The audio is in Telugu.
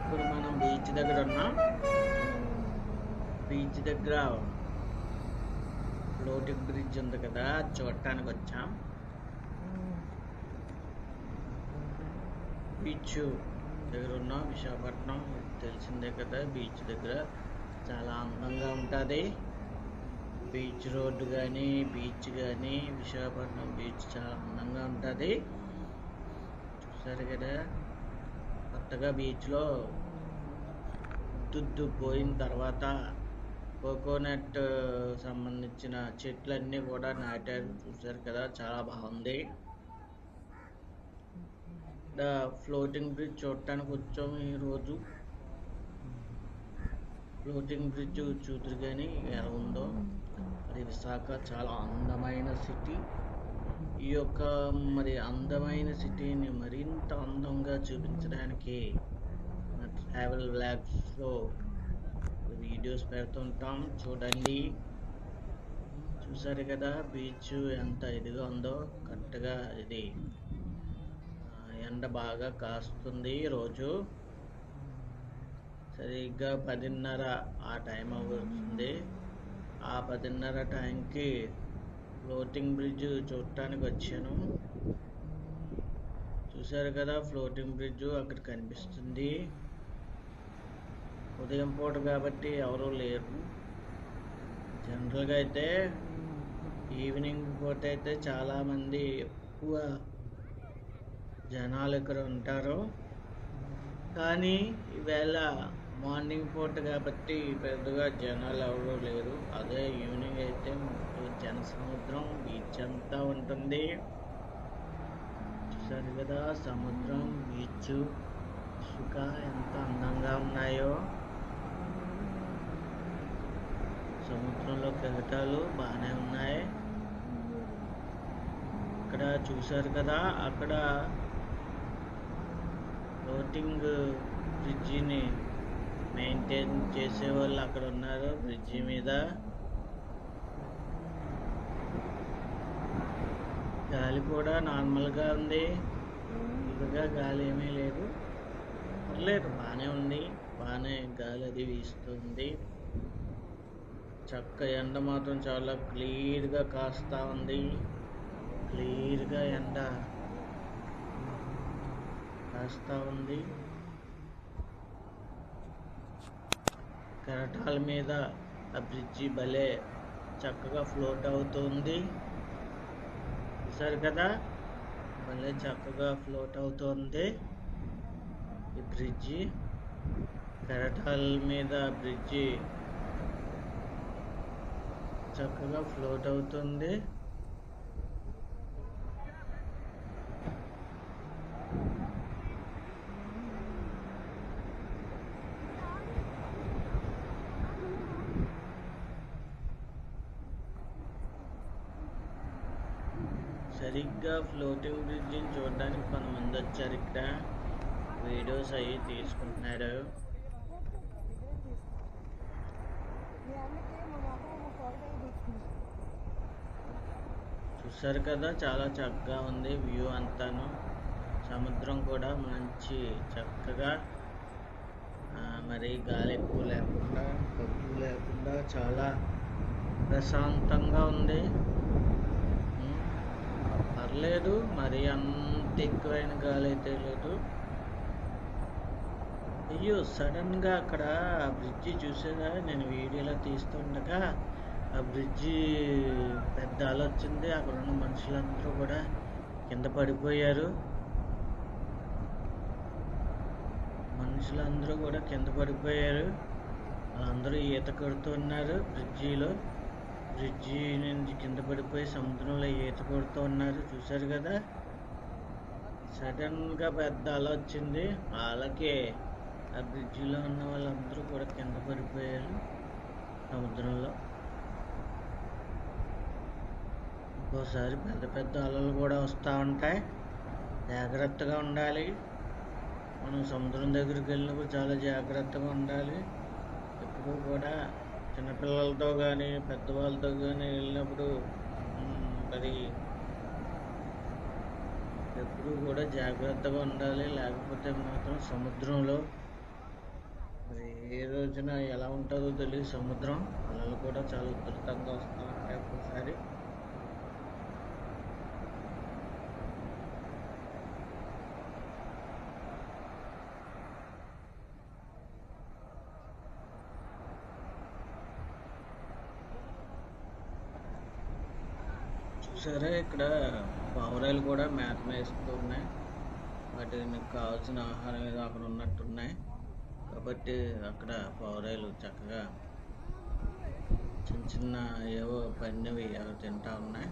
ఇప్పుడు మనం బీచ్ దగ్గర ఉన్నాం. బీచ్ దగ్గర ఫ్లోటింగ్ బ్రిడ్జ్ ఉంది కదా, చూడటానికి వచ్చాం. బీచ్ దగ్గర ఉన్నాం. విశాఖపట్నం తెలిసిందే కదా, బీచ్ దగ్గర చాలా అందంగా ఉంటుంది. బీచ్ రోడ్డు కానీ బీచ్ కానీ విశాఖపట్నం బీచ్ చాలా అందంగా ఉంటుంది. చూసారు కదా, కొత్తగా బీచ్లో దుద్దు పోయిన తర్వాత కోకోనట్ సంబంధించిన చెట్లన్నీ కూడా నాటారు. చూసారు కదా, చాలా బాగుంది. ఫ్లోటింగ్ బ్రిడ్జ్ చూడటానికి వచ్చాము ఈరోజు. ఫ్లోటింగ్ బ్రిడ్జ్ చూదురు కానీ ఎలా ఉందో. అది విశాఖ చాలా అందమైన సిటీ. ఈ యొక్క అందమైన సిటీని మరింత అందంగా చూపించడానికి ట్రావెల్ వ్లాగ్స్లో వీడియోస్ పెడుతుంటాం, చూడండి. చూసారు కదా, బీచ్ ఎంత ఇదిగా ఉందో. కరెక్ట్గా ఇది ఎండ బాగా కాస్తుంది. రోజు సరిగ్గా 10:30 ఆ టైం అవుతుంది. ఆ 10:30 టైంకి ఫ్లోటింగ్ బ్రిడ్జ్ చూడటానికి వచ్చాను. చూసారు కదా, ఫ్లోటింగ్ బ్రిడ్జ్ అక్కడ కనిపిస్తుంది. ఉదయం పూట కాబట్టి ఎవరూ లేరు. జనరల్గా అయితే ఈవినింగ్ పూట అయితే చాలామంది ఎక్కువ జనాలు ఇక్కడ ఉంటారు. కానీ ఈవేళ మార్నింగ్ పూట కాబట్టి పెద్దగా జనాలు ఎవరూ లేరు. అదే ఈవినింగ్ అయితే జన సముద్రం బీచ్ అంతా ఉంటుంది. చూసారు కదా, సముద్రం బీచ్ ఇసుక ఎంత అందంగా ఉన్నాయో. సముద్రంలో కెరటాలు బాగానే ఉన్నాయి. ఇక్కడ చూసారు కదా, అక్కడ ఫ్లోటింగ్ బ్రిడ్జిని మెయింటైన్ చేసే వాళ్ళు అక్కడ ఉన్నారు. బ్రిడ్జి మీద గాలి కూడా నార్మల్గా ఉంది. ఇదిగా గాలి ఏమీ లేదు, పర్లేదు, బాగానే ఉంది. బాగానే గాలి అది వీస్తుంది. చక్క ఎండ మాత్రం చాలా క్లియర్గా కాస్తా ఉంది. క్లియర్గా ఎండ కాస్తా ఉంది. కెరటాల మీద ఆ బ్రిడ్జి భలే చక్కగా ఫ్లోట్ అవుతుంది. చూసారు కదా, భలే చక్కగా ఫ్లోట్ అవుతుంది ఈ బ్రిడ్జి. కెరటాల మీద బ్రిడ్జి చక్కగా ఫ్లోట్ అవుతుంది. సరిగ్గా ఫ్లోటింగ్ బ్రిడ్జిని చూడడానికి కొంతమంది వచ్చారు. ఇక్కడ వీడియోస్ అవి తీసుకుంటున్నారు. చూసారు కదా, చాలా చక్కగా ఉంది వ్యూ అంతాను. సముద్రం కూడా మంచి చక్కగా మరి గాలి ఎక్కువ లేకుండా తక్కువ లేకుండా చాలా ప్రశాంతంగా ఉంది. పర్లేదు, మరి అంత ఎక్కువైన గాలి అయితే లేదు. అయ్యో, సడన్గా అక్కడ బ్రిడ్జి చూసారా, నేను వీడియోలో తీస్తుండగా ఆ బ్రిడ్జి పెద్ద అల వచ్చింది. అక్కడ ఉన్న మనుషులందరూ కూడా కింద పడిపోయారు. వాళ్ళందరూ ఈత కొడుతున్నారు. బ్రిడ్జి నుంచి కింద పడిపోయి సముద్రంలో ఈత కొడుతూ ఉన్నారు. చూసారు కదా, సడన్గా పెద్ద అల వచ్చింది. ఆ అలకి ఆ బ్రిడ్జిలో ఉన్న వాళ్ళందరూ కూడా కింద పడిపోయారు సముద్రంలో. ఒక్కోసారి పెద్ద పెద్ద అలలు కూడా వస్తూ ఉంటాయి. జాగ్రత్తగా ఉండాలి. మనం సముద్రం దగ్గరికి వెళ్ళినప్పుడు చాలా జాగ్రత్తగా ఉండాలి. ఎప్పుడూ కూడా చిన్నపిల్లలతో కానీ పెద్దవాళ్ళతో కానీ వెళ్ళినప్పుడు మరి ఎప్పుడూ కూడా జాగ్రత్తగా ఉండాలి. లేకపోతే మాత్రం సముద్రంలో మరి ఏ రోజున ఎలా ఉంటుందో తెలియదు. సముద్రం అలలు కూడా చాలా ఉధృతంగా వస్తూ ఉంటాయి ఒక్కోసారి. చూసారా, ఇక్కడ పావురాలు కూడా మేత మేస్తూ ఉన్నాయి. వాటికి కావాల్సిన ఆహారం ఏదో అక్కడ ఉన్నట్టున్నాయి కాబట్టి అక్కడ పావురాలు చక్కగా చిన్న చిన్న ఏవో పన్నవి అవి తింటా ఉన్నాయి.